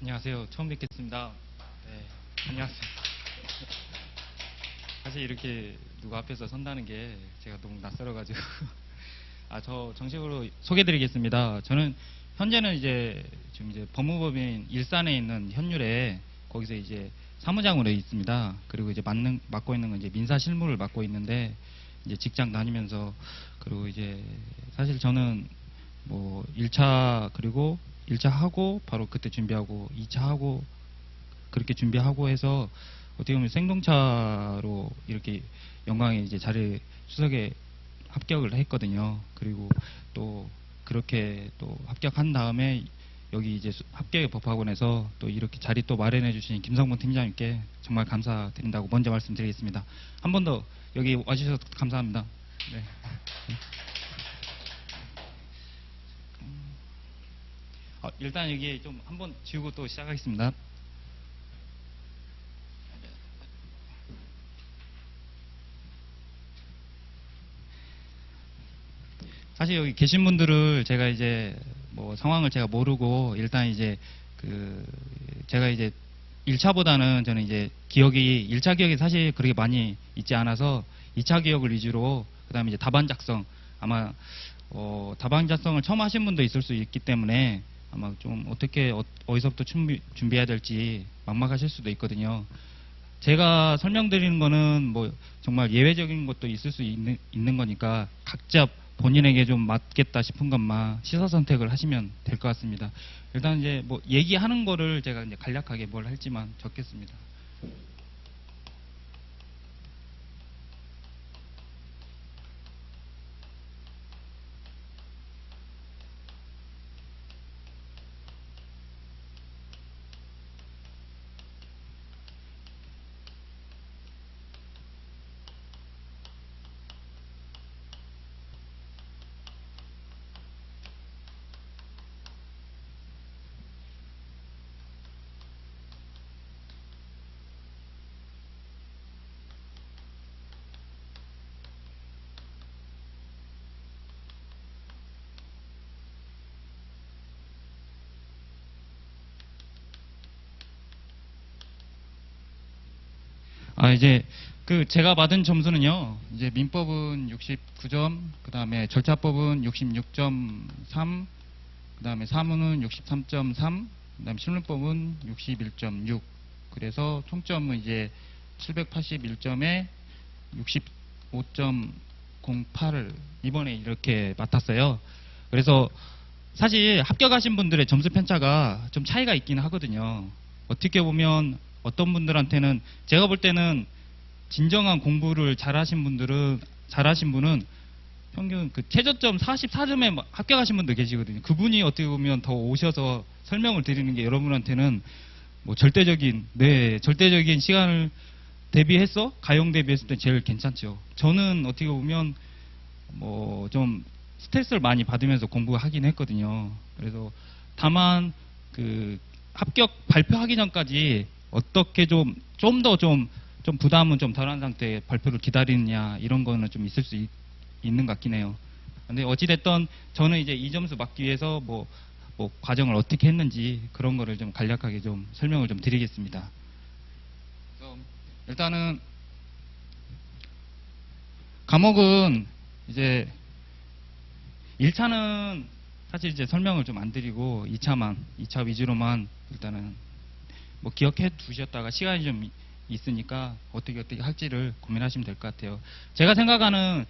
안녕하세요. 처음 뵙겠습니다. 네, 안녕하세요. 사실 이렇게 누구 앞에서 선다는 게 제가 너무 낯설어가지고. 저 정식으로 소개드리겠습니다. 저는 현재는 이제 지금 이제 법무법인 일산에 있는 현율에 거기서 이제 사무장으로 있습니다. 그리고 이제 맡고 있는 건 이제 민사 실무를 맡고 있는데 이제 직장 다니면서 그리고 이제 사실 저는 뭐 1차 그리고 1차 하고 바로 그때 준비하고 2차 하고 그렇게 준비하고 해서 어떻게 보면 생동차로 이렇게 영광의 이제 자리 수석에 합격을 했거든요. 그리고 또 그렇게 또 합격한 다음에 여기 이제 합격의 법학원에서 또 이렇게 자리 또 마련해 주신 김성문 팀장님께 정말 감사드린다고 먼저 말씀드리겠습니다. 한 번 더 여기 와주셔서 감사합니다. 네. 일단 여기 좀 한번 지우고 또 시작하겠습니다. 사실 여기 계신 분들을 제가 이제 뭐 상황을 제가 모르고 일단 이제 제가 이제 1차보다는 저는 이제 기억이 1차 기억이 사실 그렇게 많이 있지 않아서 2차 기억을 위주로 그다음에 이제 답안 작성 아마 답안 작성을 처음 하신 분도 있을 수 있기 때문에 아마 좀 어떻게 어디서부터 준비해야 될지 막막하실 수도 있거든요. 제가 설명드리는 거는 뭐 정말 예외적인 것도 있을 수 있는 거니까 각자 본인에게 좀 맞겠다 싶은 것만 시사 선택을 하시면 될 것 같습니다. 일단 이제 뭐 얘기하는 거를 제가 이제 간략하게 뭘 할지만 적겠습니다. 이제 제가 받은 점수는요. 이제 민법은 69점, 그다음에 절차법은 66.3, 그다음에 사무는 63.3, 그다음에 실무법은 61.6. 그래서 총점은 이제 781점에 65.08을 이번에 이렇게 맡았어요. 그래서 사실 합격하신 분들의 점수 편차가 좀 차이가 있긴 하거든요. 어떻게 보면 어떤 분들한테는 제가 볼 때는 진정한 공부를 잘하신 분은 평균 최저점 44점에 합격하신 분도 계시거든요. 그분이 어떻게 보면 더 오셔서 설명을 드리는 게 여러분한테는 뭐 절대적인 시간을 가용 대비했을 때 제일 괜찮죠. 저는 어떻게 보면 뭐 좀 스트레스를 많이 받으면서 공부하긴 했거든요. 그래서 다만 합격 발표하기 전까지 어떻게 좀 부담은 좀 덜한 상태에 발표를 기다리느냐 이런 거는 좀 있을 수 있는 것 같긴 해요. 근데 어찌됐든 저는 이제 이 점수 받기 위해서 뭐 과정을 어떻게 했는지 그런 거를 좀 간략하게 좀 설명을 좀 드리겠습니다. 그래서 일단은 과목은 이제 1차는 사실 이제 설명을 좀 안 드리고 2차 위주로만 일단은 뭐 기억해 두셨다가 시간이 좀 있으니까 어떻게 할지를 고민하시면 될 것 같아요. 제가 생각하는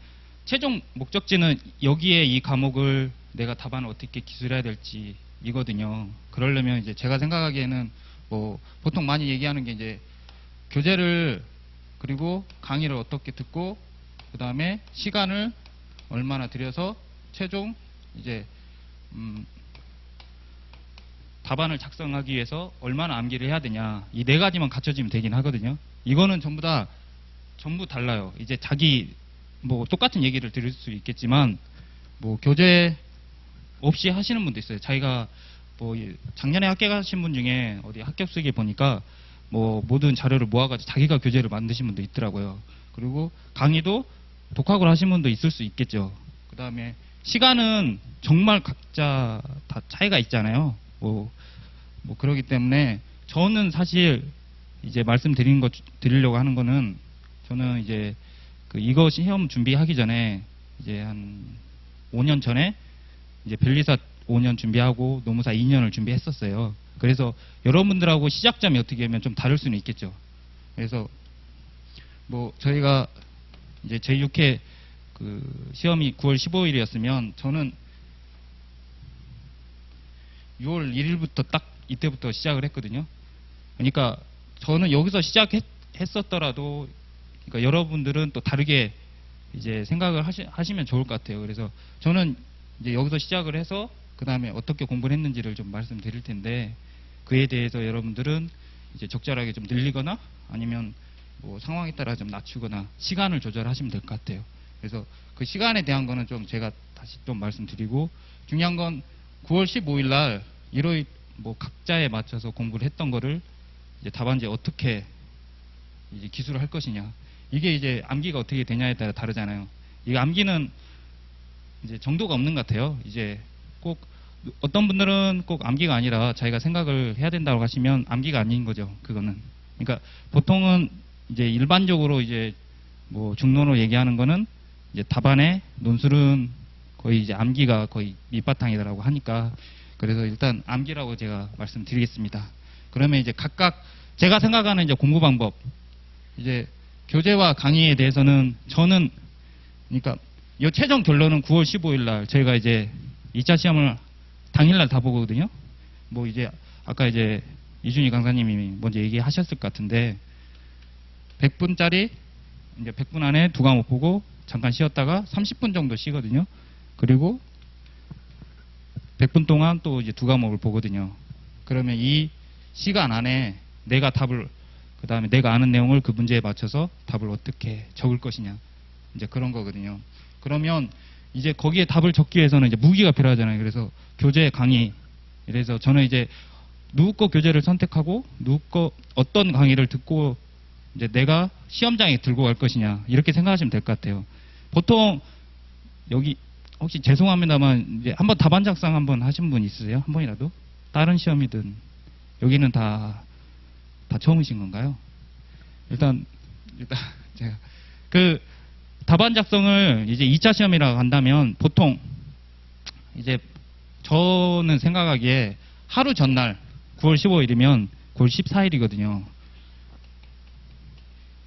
최종 목적지는 여기에 이 과목을 내가 답안을 어떻게 기술해야 될지 이거든요. 그러려면 이제 제가 생각하기에는 뭐 보통 많이 얘기하는 게 이제 교재를 그리고 강의를 어떻게 듣고 그 다음에 시간을 얼마나 들여서 최종 이제 답안을 작성하기 위해서 얼마나 암기를 해야 되냐 이 네 가지만 갖춰지면 되긴 하거든요. 이거는 전부 달라요. 이제 뭐 똑같은 얘기를 들을 수 있겠지만 뭐 교재 없이 하시는 분도 있어요. 자기가 뭐 작년에 합격하신 분 중에 어디 합격수기에 보니까 뭐 모든 자료를 모아가지고 자기가 교재를 만드신 분도 있더라고요. 그리고 강의도 독학으로 하신 분도 있을 수 있겠죠. 그 다음에 시간은 정말 각자 다 차이가 있잖아요. 뭐 뭐 그러기 때문에 저는 사실 이제 드리려고 하는 거는 저는 이제 이거 시험 준비하기 전에 이제 한 5년 전에 이제 변리사 5년 준비하고 노무사 2년을 준비했었어요. 그래서 여러분들하고 시작점이 어떻게 하면 좀 다를 수는 있겠죠. 그래서 뭐 저희가 이제 제6회 그 시험이 9월 15일이었으면 저는 6월 1일부터 딱 이때부터 시작을 했거든요. 그러니까 저는 여기서 시작했었더라도 그러니까 여러분들은 또 다르게 이제 생각을 하시면 좋을 것 같아요. 그래서 저는 이제 여기서 시작을 해서 그 다음에 어떻게 공부를 했는지를 좀 말씀드릴 텐데 그에 대해서 여러분들은 이제 적절하게 좀 늘리거나 아니면 뭐 상황에 따라 좀 낮추거나 시간을 조절하시면 될 것 같아요. 그래서 그 시간에 대한 거는 좀 제가 다시 좀 말씀드리고 중요한 건 9월 15일 날 일요일 뭐 각자에 맞춰서 공부를 했던 거를 이제 답안지에 어떻게 이제 기술을 할 것이냐. 이게 이제 암기가 어떻게 되냐에 따라 다르잖아요. 이 암기는 이제 정도가 없는 것 같아요. 이제 꼭 어떤 분들은 꼭 암기가 아니라 자기가 생각을 해야 된다고 하시면 암기가 아닌 거죠. 그거는. 그러니까 보통은 이제 일반적으로 이제 뭐 중론으로 얘기하는 거는 이제 답안에 논술은 거의 이제 암기가 거의 밑바탕이라고 하니까 그래서 일단 암기라고 제가 말씀드리겠습니다. 그러면 이제 각각 제가 생각하는 이제 공부 방법 이제 교재와 강의에 대해서는 저는 그러니까 이 최종 결론은 9월 15일 날 저희가 이제 2차 시험을 당일날 다 보거든요. 뭐 이제 아까 이제 이준희 강사님이 먼저 얘기하셨을 것 같은데 100분짜리 이제 100분 안에 2과목 보고 잠깐 쉬었다가 30분 정도 쉬거든요. 그리고 100분 동안 또 이제 2과목을 보거든요. 그러면 이 시간 안에 내가 답을 그 다음에 내가 아는 내용을 그 문제에 맞춰서 답을 어떻게 적을 것이냐 이제 그런 거거든요. 그러면 이제 거기에 답을 적기 위해서는 이제 무기가 필요하잖아요. 그래서 교재 강의 그래서 저는 이제 누구 거 교재를 선택하고 누구 거 어떤 강의를 듣고 이제 내가 시험장에 들고 갈 것이냐 이렇게 생각하시면 될 것 같아요. 보통 여기 혹시 죄송합니다만 이제 한번 답안 작성 한번 하신 분 있으세요? 한 번이라도? 다른 시험이든 여기는 다 처음이신 건가요? 일단 제가 그 답안 작성을 이제 2차 시험이라고 한다면 보통 이제 저는 생각하기에 하루 전날 9월 15일이면 9월 14일이거든요.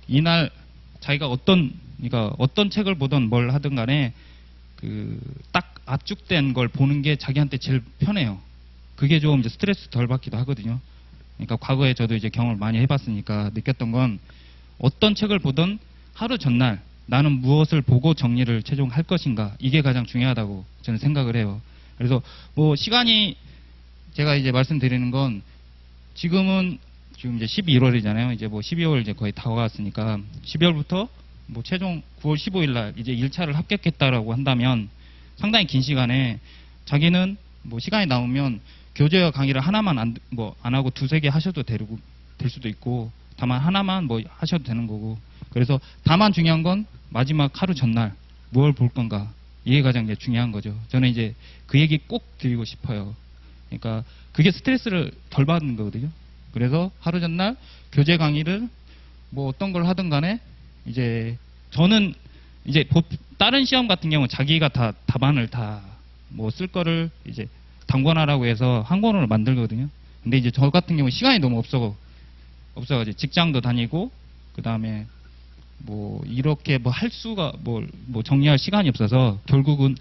이날 자기가 그러니까 어떤 책을 보든 뭘 하든 간에 그 딱 압축된 걸 보는 게 자기한테 제일 편해요. 그게 좀 이제 스트레스 덜 받기도 하거든요. 그러니까 과거에 저도 이제 경험을 많이 해봤으니까 느꼈던 건 어떤 책을 보든 하루 전날 나는 무엇을 보고 정리를 최종 할 것인가 이게 가장 중요하다고 저는 생각을 해요. 그래서 뭐 시간이 제가 이제 말씀드리는 건 지금 이제 11월이잖아요. 이제 뭐 12월 이제 거의 다 와갔으니까 12월부터 뭐 최종 9월 15일 날 이제 1차를 합격했다라고 한다면 상당히 긴 시간에 자기는 뭐 시간이 남으면 교재와 강의를 하나만 안 하고 2-3개 하셔도 될 수도 있고 다만 하나만 뭐 하셔도 되는 거고 그래서 다만 중요한 건 마지막 하루 전날 뭘 볼 건가 이게 가장 이제 중요한 거죠. 저는 이제 그 얘기 꼭 드리고 싶어요. 그러니까 그게 스트레스를 덜 받는 거거든요. 그래서 하루 전날 교재 강의를 뭐 어떤 걸 하든 간에 이제 저는 이제 다른 시험 같은 경우는 자기가 다 답안을 다 뭐 쓸 거를 이제 단권하라고 해서 한 권으로 만들거든요. 근데 이제 저 같은 경우 시간이 너무 없어가지고 직장도 다니고 그 다음에 뭐 이렇게 뭐 할 수가 뭐 정리할 시간이 없어서 결국은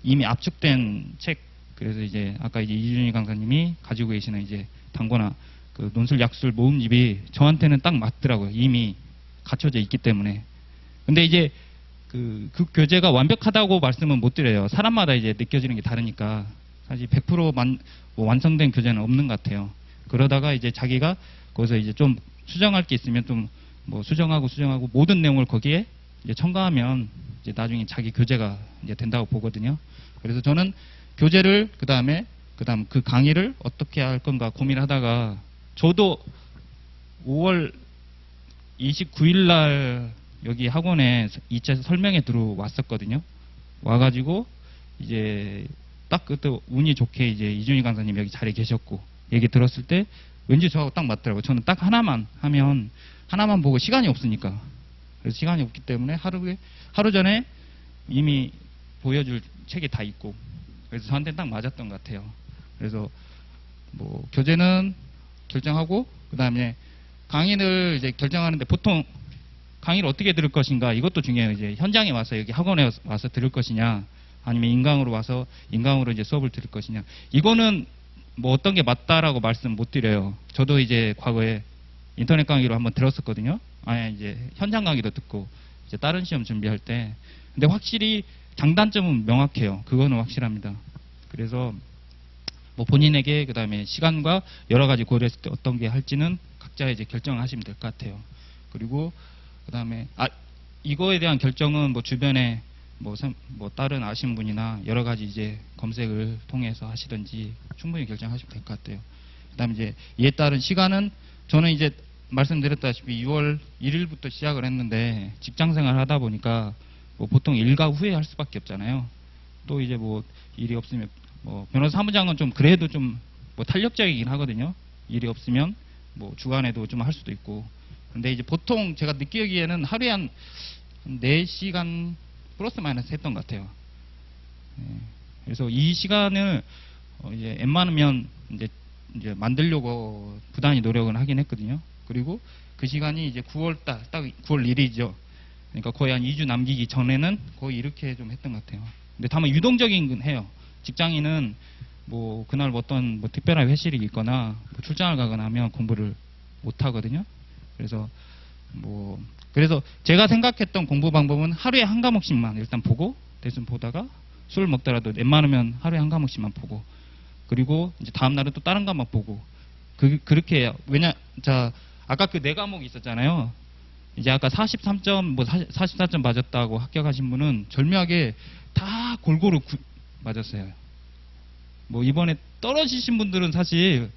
이미 압축된 책 그래서 이제 아까 이제 이준희 강사님이 가지고 계시는 이제 단권화 그 논술 약술 모음집이 저한테는 딱 맞더라고요. 이미 갖춰져 있기 때문에. 근데 이제 그 교재가 완벽하다고 말씀은 못 드려요. 사람마다 이제 느껴지는 게 다르니까 사실 100% 뭐 완성된 교재는 없는 것 같아요. 그러다가 이제 자기가 거기서 이제 좀 수정할 게 있으면 좀 뭐 수정하고 모든 내용을 거기에 이제 첨가하면 이제 나중에 자기 교재가 이제 된다고 보거든요. 그래서 저는 교재를 그다음 그 강의를 어떻게 할 건가 고민하다가 저도 5월 29일 날 여기 학원에 2차 설명회 들어왔었거든요. 와가지고 이제 딱 그때 운이 좋게 이제 이준희 강사님 여기 자리에 계셨고 얘기 들었을 때 왠지 저하고 딱 맞더라고요. 저는 딱 하나만 하면 하나만 보고 시간이 없으니까. 그래서 시간이 없기 때문에 하루 전에 이미 보여줄 책이 다 있고, 그래서 저한테 딱 맞았던 것 같아요. 그래서 뭐 교재는 결정하고, 그 다음에 강의를 이제 결정하는데 보통 강의를 어떻게 들을 것인가, 이것도 중요해요. 이제 현장에 와서 여기 학원에 와서 들을 것이냐, 아니면 인강으로 이제 수업을 들을 것이냐. 이거는 뭐 어떤 게 맞다라고 말씀 못 드려요. 저도 이제 과거에 인터넷 강의로 한번 들었었거든요. 아니, 이제 현장 강의도 듣고, 이제 다른 시험 준비할 때. 근데 확실히 장단점은 명확해요. 그거는 확실합니다. 그래서 뭐 본인에게 그 다음에 시간과 여러 가지 고려했을 때 어떤 게 할지는 각자 이제 결정하시면 될 것 같아요. 그리고 그 다음에 이거에 대한 결정은 뭐 주변에 뭐 다른 아시는 분이나 여러 가지 이제 검색을 통해서 하시든지 충분히 결정하시면 될 것 같아요. 그 다음에 이제 이에 따른 시간은 저는 이제 말씀드렸다시피 6월 1일부터 시작을 했는데 직장생활 하다 보니까 뭐 보통 일과 후에 할 수밖에 없잖아요. 또 이제 뭐 일이 없으면 뭐 변호사 사무장은 좀 그래도 좀 뭐 탄력적이긴 하거든요. 일이 없으면 뭐 주간에도 좀 할 수도 있고. 근데 이제 보통 제가 느끼기에는 하루에 한 4시간 플러스 마이너스 했던 것 같아요. 그래서 이 시간을 이제 웬만하면 이제 만들려고 부단히 노력은 하긴 했거든요. 그리고 그 시간이 이제 9월달, 딱 9월 1일이죠. 그러니까 거의 한 2주 남기기 전에는 거의 이렇게 좀 했던 것 같아요. 근데 다만 유동적인 건 해요. 직장인은 뭐 그날 어떤 뭐 특별한 회식이 있거나 뭐 출장을 가거나 하면 공부를 못 하거든요. 그래서 제가 생각했던 공부 방법은 하루에 한 과목씩만 일단 보고, 대충 보다가 술을 먹더라도 웬만하면 하루에 한 과목씩만 보고, 그리고 이제 다음 날은 또 다른 과목 보고, 그렇게 해요. 아까 그 4과목이 있었잖아요. 이제 아까 43점, 뭐 44점 맞았다고 합격하신 분은 절묘하게 다 골고루 맞았어요. 뭐 이번에 떨어지신 분들은 사실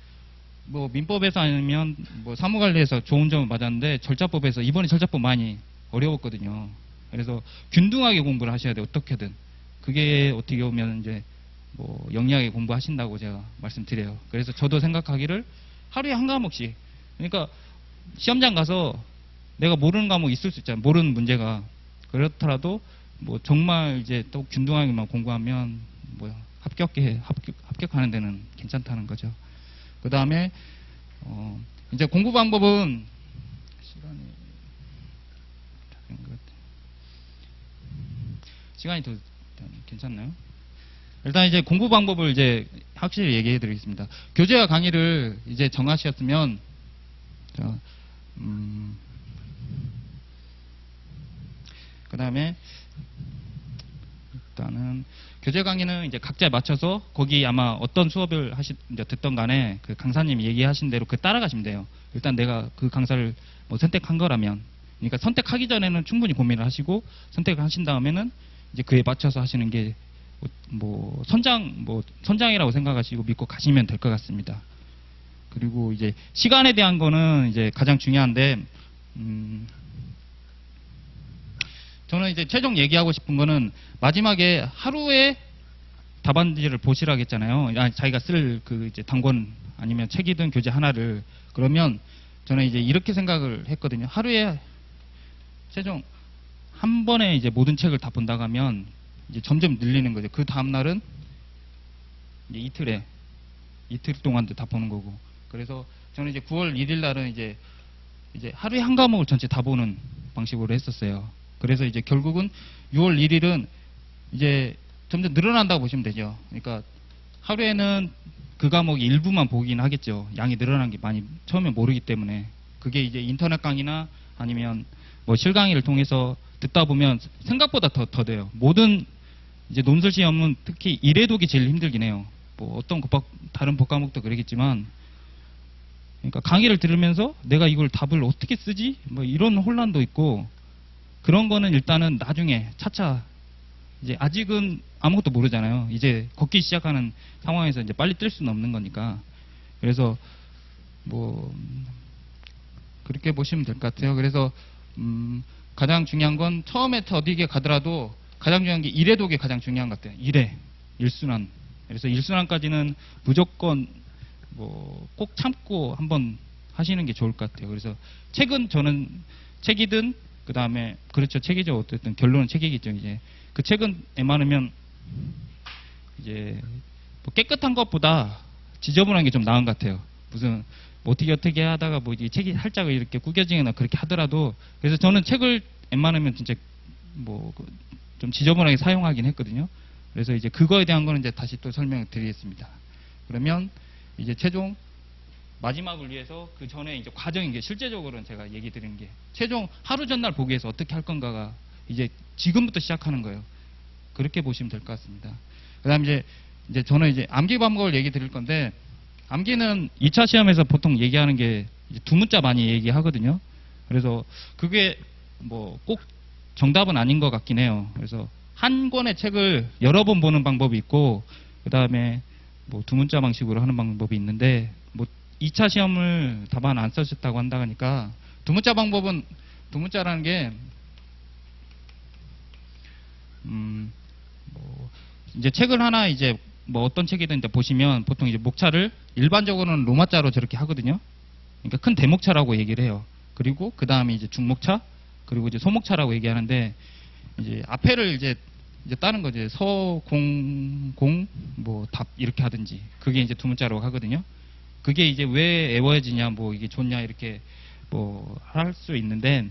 뭐 민법에서 아니면 뭐 사무관리에서 좋은 점을 맞았는데 절차법에서 이번에 절차법 많이 어려웠거든요. 그래서 균등하게 공부를 하셔야 돼요. 어떻게든. 그게 어떻게 보면 이제 뭐 영리하게 공부하신다고 제가 말씀드려요. 그래서 저도 생각하기를 하루에 한 과목씩. 그러니까 시험장 가서 내가 모르는 과목이 있을 수 있잖아요. 모르는 문제가. 그렇더라도 뭐 정말 이제 또 균등하게만 공부하면 뭐 합격하는 데는 괜찮다는 거죠. 그 다음에 이제 공부 방법은 시간이 더 괜찮나요? 일단 이제 공부 방법을 이제 확실히 얘기해 드리겠습니다. 교재와 강의를 이제 정하셨으면 그 다음에 일단은 교재 강의는 이제 각자에 맞춰서 거기 아마 어떤 수업을 이제 듣던 간에 그 강사님이 얘기하신 대로 따라가시면 돼요. 일단 내가 그 강사를 뭐 선택한 거라면, 그러니까 선택하기 전에는 충분히 고민을 하시고 선택을 하신 다음에는 이제 그에 맞춰서 하시는 게 뭐 선장이라고 생각하시고 믿고 가시면 될 것 같습니다. 그리고 이제 시간에 대한 거는 이제 가장 중요한데, 저는 이제 최종 얘기하고 싶은 거는 마지막에 하루에 답안지를 보시라고 했잖아요. 자기가 쓸 그 이제 단권 아니면 책이든 교재 하나를. 그러면 저는 이제 이렇게 생각을 했거든요. 하루에 최종 한 번에 이제 모든 책을 다 본다고 하면 이제 점점 늘리는 거죠. 그 다음날은 이제 이틀 동안도 다 보는 거고. 그래서 저는 이제 9월 1일 날은 이제 하루에 한 과목을 전체 다 보는 방식으로 했었어요. 그래서 이제 결국은 6월 1일은 이제 점점 늘어난다고 보시면 되죠. 그러니까 하루에는 그 과목이 일부만 보긴 하겠죠. 양이 늘어난 게 많이 처음에 모르기 때문에. 그게 이제 인터넷 강의나 아니면 뭐 실강의를 통해서 듣다 보면 생각보다 더 돼요. 모든 이제 논술 시험은 특히 일회독이 제일 힘들긴 해요. 뭐 어떤 다른 법과목도 그러겠지만, 그러니까 강의를 들으면서 내가 이걸 답을 어떻게 쓰지? 뭐 이런 혼란도 있고, 그런 거는 일단은 나중에 차차, 이제 아직은 아무것도 모르잖아요. 이제 걷기 시작하는 상황에서 이제 빨리 뛸 수는 없는 거니까. 그래서 뭐 그렇게 보시면 될 것 같아요. 그래서 가장 중요한 건 처음에 어디게 가더라도 가장 중요한 게 일회독이 가장 중요한 것 같아요. 일순환. 그래서 일순환까지는 무조건 뭐 꼭 참고 한번 하시는 게 좋을 것 같아요. 그래서 책은 저는 책이든 그 다음에 그렇죠, 책이죠. 어쨌든 결론은 책이겠죠. 이제 그 책은 웬만하면 이제 뭐 깨끗한 것보다 지저분한 게 좀 나은 것 같아요. 무슨 뭐 어떻게 하다가 뭐 이 책이 살짝 이렇게 구겨지거나 그렇게 하더라도, 그래서 저는 책을 웬만하면 진짜 뭐 좀 지저분하게 사용하긴 했거든요. 그래서 이제 그거에 대한 거는 이제 다시 또 설명을 드리겠습니다. 그러면 이제 최종 마지막을 위해서 그 전에 이제 과정인 게, 실제적으로는 제가 얘기 드리는 게 최종 하루 전날 보기에서 어떻게 할 건가가 이제 지금부터 시작하는 거예요. 그렇게 보시면 될 것 같습니다. 그 다음 이제 저는 이제 암기 방법을 얘기 드릴 건데, 암기는 2차 시험에서 보통 얘기하는 게 이제 두 문자 많이 얘기하거든요. 그래서 그게 뭐 꼭 정답은 아닌 것 같긴 해요. 그래서 한 권의 책을 여러 번 보는 방법이 있고, 그 다음에 뭐 두 문자 방식으로 하는 방법이 있는데, 뭐 2차 시험을 답안 안 써셨다고 한다 하니까, 두 문자 방법은, 두 문자라는 게 뭐 이제 책을 하나 이제 뭐 어떤 책이든 이제 보시면 보통 이제 목차를 일반적으로는 로마자로 저렇게 하거든요. 그러니까 큰 대목차라고 얘기를 해요. 그리고 그 다음에 이제 중목차, 그리고 이제 소목차라고 얘기하는데, 이제 앞에를 이제 따는 거죠. 서, 공, 뭐 답 이렇게 하든지, 그게 이제 두 문자라고 하거든요. 그게 이제 왜 외워지냐, 뭐 이게 좋냐 이렇게 뭐 할 수 있는데,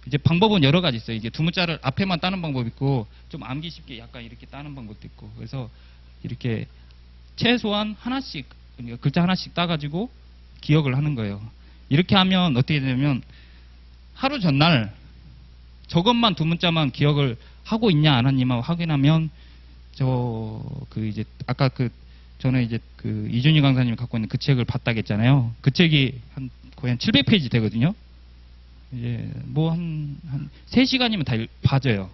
이제 방법은 여러 가지 있어요. 이게 두 문자를 앞에만 따는 방법이 있고, 좀 암기 쉽게 약간 이렇게 따는 방법도 있고, 그래서 이렇게 최소한 하나씩, 그러니까 글자 하나씩 따가지고 기억을 하는 거예요. 이렇게 하면 어떻게 되냐면, 하루 전날 저것만 두 문자만 기억을 하고 있냐 안 하냐만 확인하면, 이제 아까 저는 이제 이준희 강사님이 갖고 있는 그 책을 봤다고 했잖아요. 그 책이 거의 한 700페이지 되거든요. 이제 뭐 한 3시간이면 다 봐져요.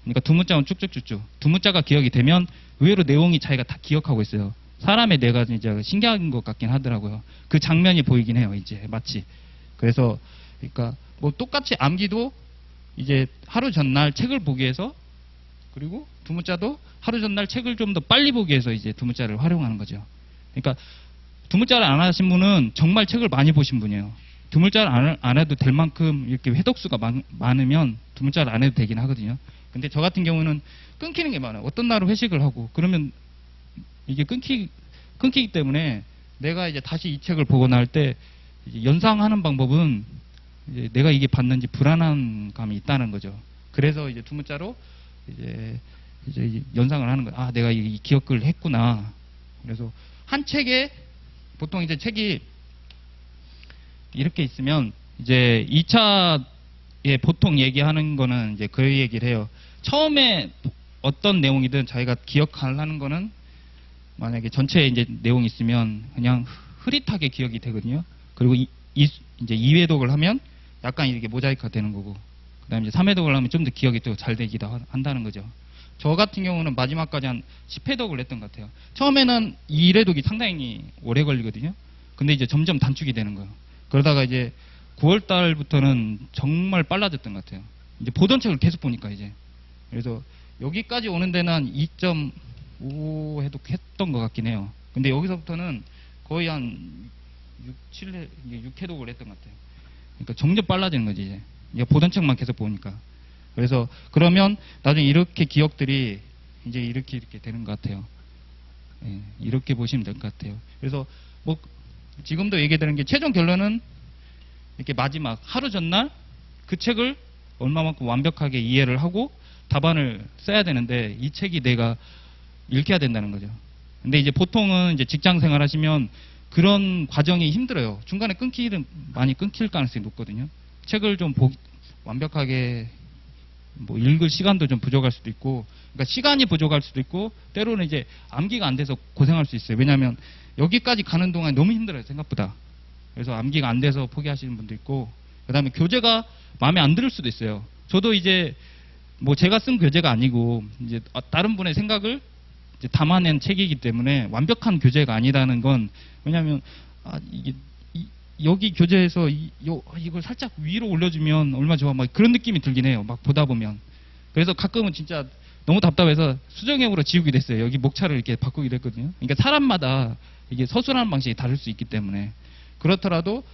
그러니까 두 문자는 쭉쭉쭉쭉. 두 문자가 기억이 되면 의외로 내용이 자기가 다 기억하고 있어요. 사람의 뇌가 이제 신기한 것 같긴 하더라고요. 그 장면이 보이긴 해요, 이제 마치. 그래서 그러니까 뭐 똑같이 암기도 이제 하루 전날 책을 보기 위해서, 그리고 두 문자도 하루 전날 책을 좀 더 빨리 보기 위해서 이제 두 문자를 활용하는 거죠. 그러니까 두 문자를 안 하신 분은 정말 책을 많이 보신 분이에요. 두 문자를 안 해도 될 만큼 이렇게 회독수가 많으면 두 문자를 안 해도 되긴 하거든요. 근데 저 같은 경우는 끊기는 게 많아요. 어떤 날은 회식을 하고 그러면 이게 끊기기 때문에, 내가 이제 다시 이 책을 보거나 할 때 연상하는 방법은 이제 내가 이게 봤는지 불안한 감이 있다는 거죠. 그래서 이제 두 문자로 이제 연상을 하는 거예요. 아, 내가 이 기억을 했구나. 그래서 한 책에 보통 이제 책이 이렇게 있으면, 이제 2차에 보통 얘기하는 거는 이제 그 얘기를 해요. 처음에 어떤 내용이든 자기가 기억하려는 거는, 만약에 전체에 이제 내용이 있으면 그냥 흐릿하게 기억이 되거든요. 그리고 이제 2회독을 하면 약간 이렇게 모자이크가 되는 거고, 그 다음에 이제 3회독을 하면 좀 더 기억이 또 잘 되기도 한다는 거죠. 저 같은 경우는 마지막까지 한 10회독을 했던 것 같아요. 처음에는 1회독이 상당히 오래 걸리거든요. 근데 이제 점점 단축이 되는 거예요. 그러다가 이제 9월 달부터는 정말 빨라졌던 것 같아요. 이제 보던 책을 계속 보니까 이제. 그래서 여기까지 오는 데는 한 2.5회독 했던 것 같긴 해요. 근데 여기서부터는 거의 한 6회독을 했던 것 같아요. 그러니까 점점 빨라지는 거지, 이제. 보던 책만 계속 보니까. 그래서 그러면 나중에 이렇게 기억들이 이제 이렇게 되는 것 같아요. 예, 이렇게 보시면 될 것 같아요. 그래서 뭐 지금도 얘기드리는 게, 최종 결론은 이렇게 마지막 하루 전날 그 책을 얼마만큼 완벽하게 이해를 하고 답안을 써야 되는데, 이 책이 내가 읽혀야 된다는 거죠. 근데 이제 보통은 이제 직장 생활 하시면 그런 과정이 힘들어요. 중간에 많이 끊길 가능성이 높거든요. 책을 좀 완벽하게 뭐 읽을 시간도 좀 부족할 수도 있고, 그러니까 시간이 부족할 수도 있고, 때로는 이제 암기가 안 돼서 고생할 수 있어요. 왜냐하면 여기까지 가는 동안 너무 힘들어요, 생각보다. 그래서 암기가 안 돼서 포기하시는 분도 있고, 그 다음에 교재가 마음에 안 들 수도 있어요. 저도 이제 뭐 제가 쓴 교재가 아니고 이제 다른 분의 생각을 이제 담아낸 책이기 때문에 완벽한 교재가 아니라는 건, 왜냐하면 이게 여기 교재에서 이걸 살짝 위로 올려주면 얼마 좋아, 막 그런 느낌이 들긴 해요. 막 보다 보면. 그래서 가끔은 진짜 너무 답답해서 수정형으로 지우게 됐어요. 여기 목차를 이렇게 바꾸기도 했거든요. 그러니까 사람마다 이게 서술하는 방식이 다를 수 있기 때문에 그렇더라도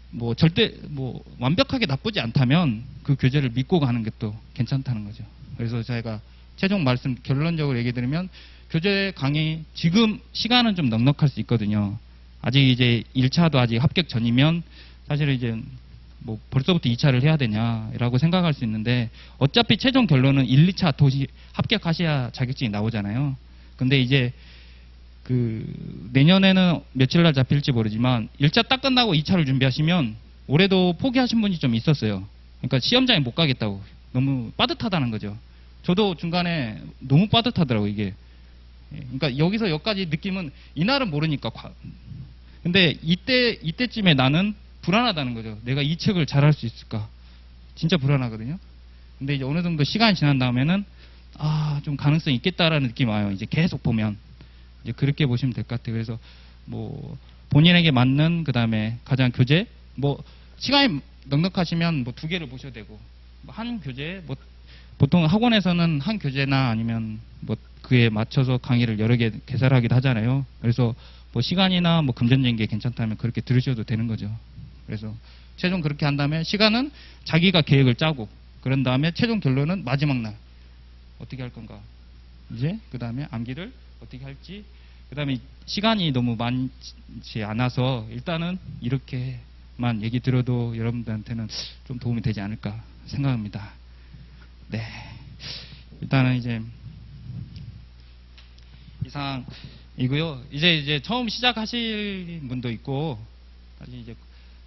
뭐 절대 뭐 완벽하게 나쁘지 않다면 그 교재를 믿고 가는 게 또 괜찮다는 거죠. 그래서 제가 최종 말씀 결론적으로 얘기 드리면 교재 강의 지금 시간은 좀 넉넉할 수 있거든요. 아직 이제 1차도 아직 합격 전이면 사실은 이제 뭐 벌써부터 2차를 해야 되냐라고 생각할 수 있는데 어차피 최종 결론은 1, 2차 도시 합격하셔야 자격증이 나오잖아요. 근데 이제 그 내년에는 며칠 날 잡힐지 모르지만 1차 딱 끝나고 2차를 준비하시면 올해도 포기하신 분이 좀 있었어요. 그러니까 시험장에 못 가겠다고. 너무 빠듯하다는 거죠. 저도 중간에 너무 빠듯하더라고요, 이게. 그러니까 여기서 여기까지 느낌은 이날은 모르니까. 근데 이때쯤에 나는 불안하다는 거죠. 내가 이 책을 잘할 수 있을까? 진짜 불안하거든요. 근데 이제 어느 정도 시간이 지난 다음에는 좀 가능성이 있겠다라는 느낌이 와요. 이제 계속 보면. 이제 그렇게 보시면 될 것 같아요. 그래서 뭐 본인에게 맞는 그다음에 가장 교재 뭐 시간이 넉넉하시면 뭐 2개를 보셔도 되고 뭐 한 교재 뭐 보통 학원에서는 한 교재나 아니면 뭐 그에 맞춰서 강의를 여러 개 개설하기도 하잖아요. 그래서 뭐 시간이나 뭐 금전적인 게 괜찮다면 그렇게 들으셔도 되는 거죠. 그래서 최종 그렇게 한다면 시간은 자기가 계획을 짜고 그런 다음에 최종 결론은 마지막 날 어떻게 할 건가 이제 그 다음에 암기를 어떻게 할지 그 다음에 시간이 너무 많지 않아서 일단은 이렇게만 얘기 들어도 여러분들한테는 좀 도움이 되지 않을까 생각합니다. 네, 일단은 이제 이상이고요. 이제 처음 시작하실 분도 있고 사실 이제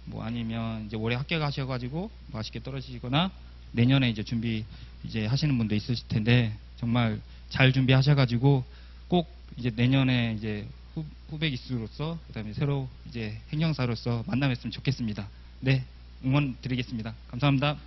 뭐 아니면 이제 올해 합격하셔가지고 맛있게 떨어지거나 내년에 이제 준비 이제 하시는 분도 있으실 텐데 정말 잘 준비하셔가지고 꼭 이제 내년에 이제 후배 기수로서 그다음에 새로 이제 행정사로서 만나뵀으면 좋겠습니다. 네, 응원 드리겠습니다. 감사합니다.